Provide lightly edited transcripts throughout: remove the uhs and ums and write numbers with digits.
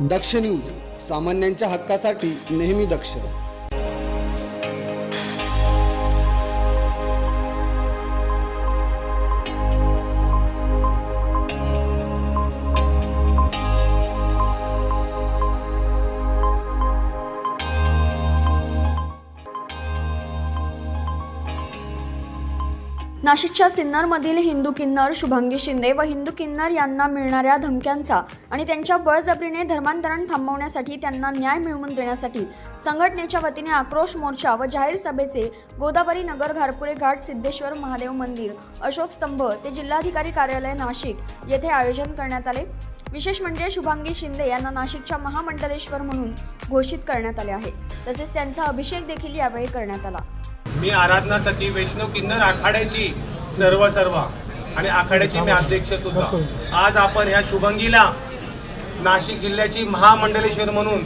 दक्ष news, सामान्यांच्या हक्कासाठी नेहमी दक्ष. नाशिकच्या सिन्नरमधील हिंदू किन्नर शुभांगी शिंदे व हिंदू किन्नर यांना मिळणाऱ्या धमक्यांचा आणि त्यांच्या बळजबरीने धर्मांतरण थांबवण्यासाठी त्यांना न्याय मिळवून देण्यासाठी संघटनेच्या वतीने आक्रोश मोर्चा व जाहीर सभेचे गोदावरी नगर घारपुरे घाट सिद्धेश्वर महादेव मंदिर अशोक स्तंभ ते जिल्हाधिकारी कार्यालय नाशिक येथे आयोजन करण्यात आले. विशेष म्हणजे शुभांगी शिंदे यांना नाशिकच्या महामंडलेश्वर म्हणून घोषित करण्यात आले आहे. तसेच त्यांचा अभिषेक देखील यावेळी करण्यात आला. मी आराधना सखी वैष्णव किन्नर आखाड्याची सर्व आणि आखाड्याची मी अध्यक्ष सुद्धा. आज आपण ह्या शुभांगीला नाशिक जिल्ह्याची महामंडलेश्वर म्हणून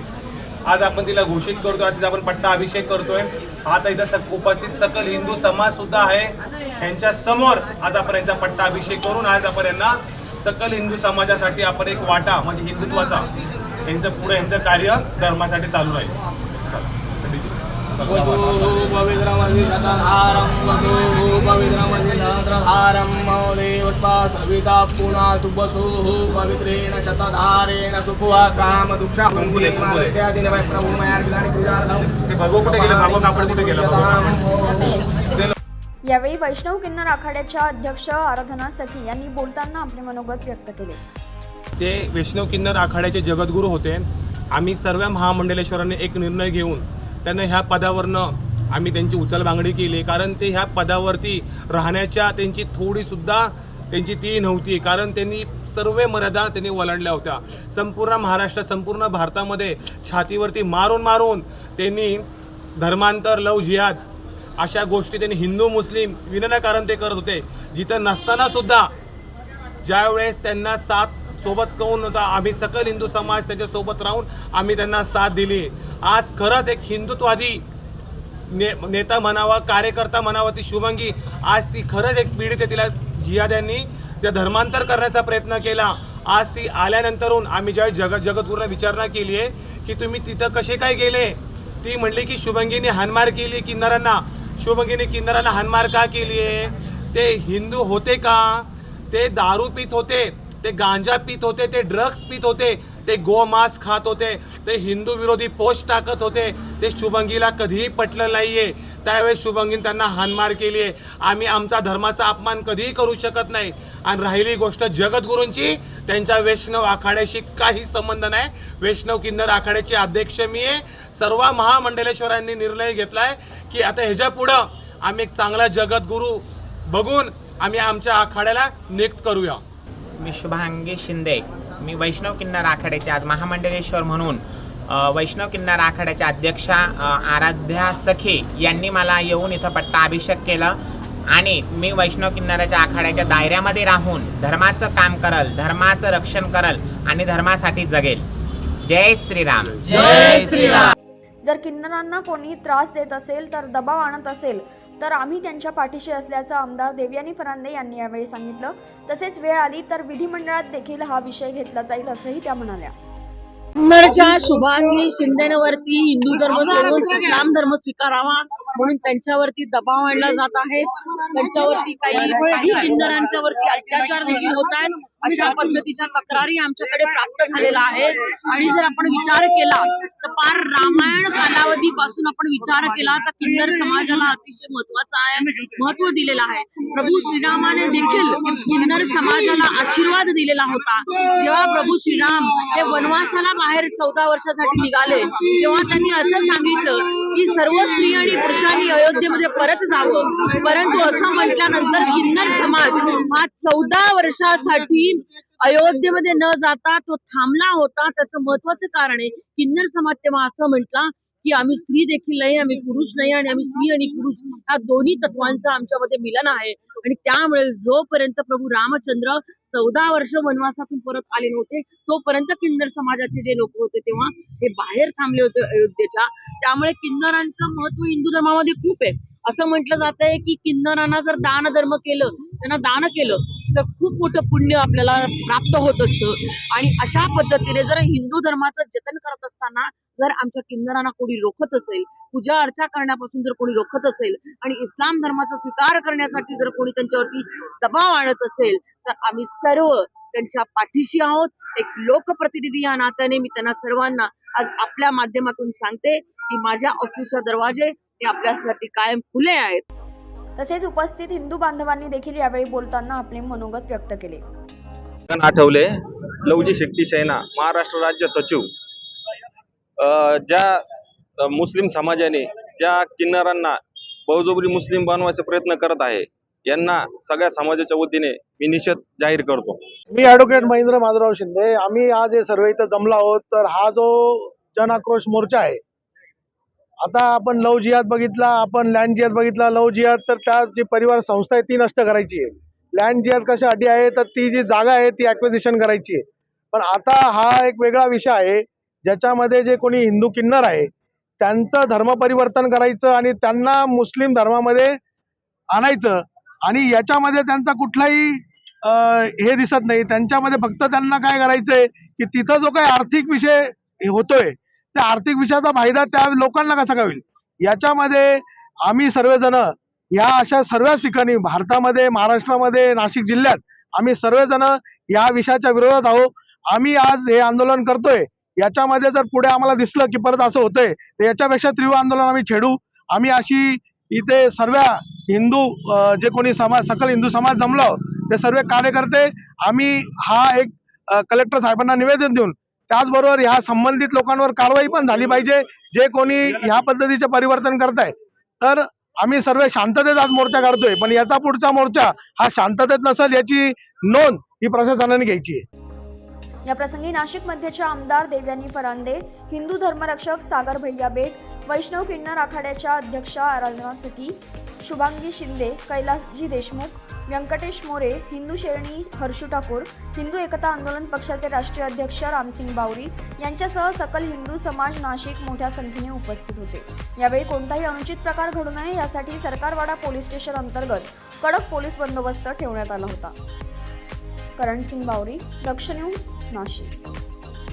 आज आपण तिला घोषित करतोय. आज आपण पट्टा अभिषेक करतोय. आता इथं उपस्थित सकल हिंदू समाज सुद्धा आहे. यांच्या समोर आज आपण यांचा पट्टा अभिषेक करून आज आपण यांना सकल हिंदू समाजासाठी आपण एक वाटा म्हणजे हिंदुत्वाचा यांचं पुढे यांचं कार्य धर्मासाठी चालू आहे. यावेळी वैष्णव किन्नर आखाड्याच्या अध्यक्ष आराधना सखी यांनी बोलताना आपले मनोगत व्यक्त केले. ते वैष्णव किन्नर आखाड्याचे जगद्गुरू होते. आम्ही सर्व महामंडलेश्वरांनी एक निर्णय घेऊन त्यांना ह्या पदावरनं आम्ही त्यांची उचलबांगडी केली. कारण ते ह्या पदावरती राहण्याच्या त्यांची थोडीसुद्धा त्यांची ती नव्हती. कारण त्यांनी सर्व मर्यादा त्यांनी ओलांडल्या होत्या. संपूर्ण महाराष्ट्र संपूर्ण भारतामध्ये छातीवरती मारून मारून त्यांनी धर्मांतर लव जिहाद अशा गोष्टी त्यांनी हिंदू मुस्लिम विनाकारण ते करत होते. जिथं नसताना सुद्धा ज्यावेळेस त्यांना साथ सोबत कोण होता आम्ही सकल हिंदू समाज त्याच्यासोबत राहून आम्ही त्यांना साथ दिली. आज खरंच एक हिंदुत्ववादी नेता म्हणावा कार्यकर्ता म्हणावा ती शुभांगी आज ती खरंच एक पीडित आहे. तिला जिहाद्यांनी त्या धर्मांतर करण्याचा प्रयत्न केला. आज ती आल्यानंतरून आम्ही ज्यावेळी जगद्गुरूंना विचारणा केली आहे की तुम्ही तिथं कसे काय गेले. ती म्हणली की शुभांगीने हाणमार केली किन्नरांना. शुभांगीने किन्नरांना हाणमार का केली आहे. ते हिंदू होते का. ते दारू पित होते, ते गांजा पित होते, ते ड्रग्स पित होते, ते गोमांस खात होते, ते हिंदू विरोधी पोस्ट टाकत होते. ते शुभांगीला कधीही पटलं नाहीये. त्यावेळेस शुभांगीने त्यांना हाणमार केली आहे. आम्ही आमचा धर्माचा अपमान कधीही करू शकत नाही. आणि राहिली गोष्ट जगद्गुरूंची, त्यांच्या वैष्णव आखाड्याशी काही संबंध नाही. वैष्णव किन्नर आखाड्याचे अध्यक्ष मी आहे. सर्व महामंडलेश्वरांनी निर्णय घेतलाय की आता ह्याच्या पुढं आम्ही एक चांगला जगद्गुरू बघून आम्ही आमच्या आखाड्याला नियुक्त करूया. मी शुभांगी शिंदे, मी वैष्णव किन्नर आखाड्याचे आज महामंडलेश्वर म्हणून वैष्णव किन्नर आखाड्याच्या अध्यक्षा आराध्या सखी यांनी मला येऊन इथं पट्टा अभिषेक केलं. आणि मी वैष्णव किन्नराच्या आखाड्याच्या दायऱ्यामध्ये राहून धर्माचं काम करल, धर्माचं रक्षण करल आणि धर्मासाठी जगेल. जय श्रीराम. जय श्रीराम. जर किन्नरांना कोणी त्रास देत असेल तर दबाव आणत असेल तर आम्ही त्यांच्या पाठीशी असल्याचं आमदार देवयानी फरांदे यांनी यावेळी सांगितलं. तसेच वेळ आली तर विधिमंडळात देखील हा विषय घेतला जाईल असंही त्या म्हणाल्या. किन्नरच्या शुभांगी शिंदेवरती हिंदू धर्म सोडून इस्लाम धर्म स्वीकारावा म्हणून त्यांच्यावरती दबाव आणला जात आहे. त्यांच्यावरती काही किन्नरांच्या वरती अत्याचार देखील होत आहेत. अशा पद्धतीच्या तक्रारी आमच्याकडे प्राप्त झालेल्या आहेत. आणि जर आपण विचार केला तर पार रामायण कालावधीपासून आपण विचार केला तर किन्नर समाजाला अतिशय महत्व दिलेलं आहे. प्रभू श्रीरामाने देखील किन्नर समाजाला आशीर्वाद दिलेला होता. जेव्हा प्रभू श्रीराम हे वनवासाला बाहेर 14 वर्षासाठी निघाले तेव्हा त्यांनी असं सांगितलं की सर्व स्त्री आणि पुरुषांनी अयोध्येमध्ये परत जावं. परंतु असं म्हटल्यानंतर किन्नर समाज हा 14 वर्षासाठी अयोध्येमध्ये न जाता तो थांबला होता. त्याचं महत्वाचं कारण आहे किन्नर समाज तेव्हा असं म्हटला की आम्ही स्त्री देखील नाही, आम्ही पुरुष नाही आणि आम्ही स्त्री आणि पुरुष या दोन्ही तत्वांचं आमच्यामध्ये मिलन आहे. आणि त्यामुळे जोपर्यंत प्रभू रामचंद्र 14 वर्ष वनवासातून परत आले नव्हते तोपर्यंत किन्नर समाजाचे जे लोक होते तेव्हा ते बाहेर थांबले होते अयोध्येच्या. त्यामुळे किन्नरांचं महत्व हिंदू धर्मामध्ये खूप आहे. असं म्हटलं जात आहे की किन्नरांना जर दान धर्म केलं, त्यांना दान केलं तर खूप मोठं पुण्य आपल्याला प्राप्त होत असतं. आणि अशा पद्धतीने जर हिंदू धर्माचं जतन करत असताना जर आमच्या किन्नरांना कोणी रोखत असेल, पूजा अर्चा करण्यापासून जर कोणी रोखत असेल आणि इस्लाम धर्माचा स्वीकार करण्यासाठी जर कोणी त्यांच्यावरती दबाव आणत असेल, तर आम्ही सर्व त्यांच्या पाठीशी आहोत. एक लोकप्रतिनिधी या नात्याने मी त्यांना सर्वांना आज आपल्या माध्यमातून सांगते की माझ्या ऑफिसचे दरवाजे हे आपल्यासाठी कायम खुले आहेत. तसेच उपस्थित हिंदू बांधवांनी देखील यावेळी बोलताना आपले मनोगत व्यक्त केले. आठवले, लवजी शक्ती सेना, महाराष्ट्र राज्य सचिव. ज्या मुस्लिम समाजाने ज्या किन्नरांना बळजबरी मुस्लिम बनवायचा प्रयत्न करत आहे, यांना सगळ्या समाजाच्या वतीने मी निषेध जाहीर करतो. मी ॲडव्होकेट महेंद्र माधवराव शिंदे. आम्ही आज हे सर्व इथं जमलो आहोत. तर हा जो जन आक्रोश मोर्चा आहे, आता आपण लव जिहाद बघितला, आपण लँड जिहाद बघितला. लव जिहाद तर त्या जी परिवार संस्था आहे ती नष्ट करायची आहे. लँड जिहाद कशासाठी आहे, तर ती जी जागा आहे ती ॲक्विजिशन करायची आहे. पण आता हा एक वेगळा विषय आहे ज्याच्यामध्ये जे कोणी हिंदू किन्नर आहे त्यांचं धर्म परिवर्तन करायचं आणि त्यांना मुस्लिम धर्मामध्ये आणायचं. आणि याच्यामध्ये त्यांचा कुठलाही हे दिसत नाही. त्यांच्यामध्ये फक्त त्यांना काय करायचंय की तिथं जो काही आर्थिक विषय होतोय त्या आर्थिक विषयाचा फायदा त्या लोकांना कसा काय होईल, याच्यामध्ये आम्ही सर्वजण या अशा सर्वच ठिकाणी भारतामध्ये, महाराष्ट्रामध्ये, नाशिक जिल्ह्यात आम्ही सर्वजण या विषयाच्या विरोधात आहोत. आम्ही आज हे आंदोलन करतोय. याच्यामध्ये जर पुढे आम्हाला दिसलं की परत असं होतंय तर याच्यापेक्षा तीव्र आंदोलन आम्ही छेडू. आम्ही अशी इथे सर्व हिंदू जे कोणी समाज, सकल हिंदू समाज जमलो ते सर्व कार्यकर्ते आम्ही हा एक कलेक्टर साहेबांना निवेदन देऊन त्याचबरोबर ह्या संबंधित लोकांवर कारवाई पण झाली पाहिजे जे कोणी ह्या पद्धतीचे परिवर्तन करताय. तर आम्ही सर्व शांततेत आज मोर्चा काढतोय, पण याचा पुढचा मोर्चा हा शांततेत नसेल याची नोंद ही प्रशासनाने घ्यायची आहे. या प्रसंगी नाशिक मध्येच्या आमदार देवयानी फरांदे, हिंदू धर्मरक्षक सागर भैया बेग, वैष्णव किन्नर आखाड्याच्या अध्यक्षा आराधना सती, शुभांगी शिंदे, कैलासजी देशमुख, व्यंकटेश मोरे, हिंदू शेरणी हर्षू ठाकूर, हिंदू एकता आंदोलन पक्षाचे राष्ट्रीय अध्यक्ष रामसिंग बावरी यांच्यासह सकल हिंदू समाज नाशिक मोठ्या संख्येने उपस्थित होते. यावेळी कोणताही अनुचित प्रकार घडू नये यासाठी सरकारवाडा पोलीस स्टेशन अंतर्गत कडक पोलीस बंदोबस्त ठेवण्यात आला होता. करण सिंग बावरी, दक्ष न्यूज, नाशिक.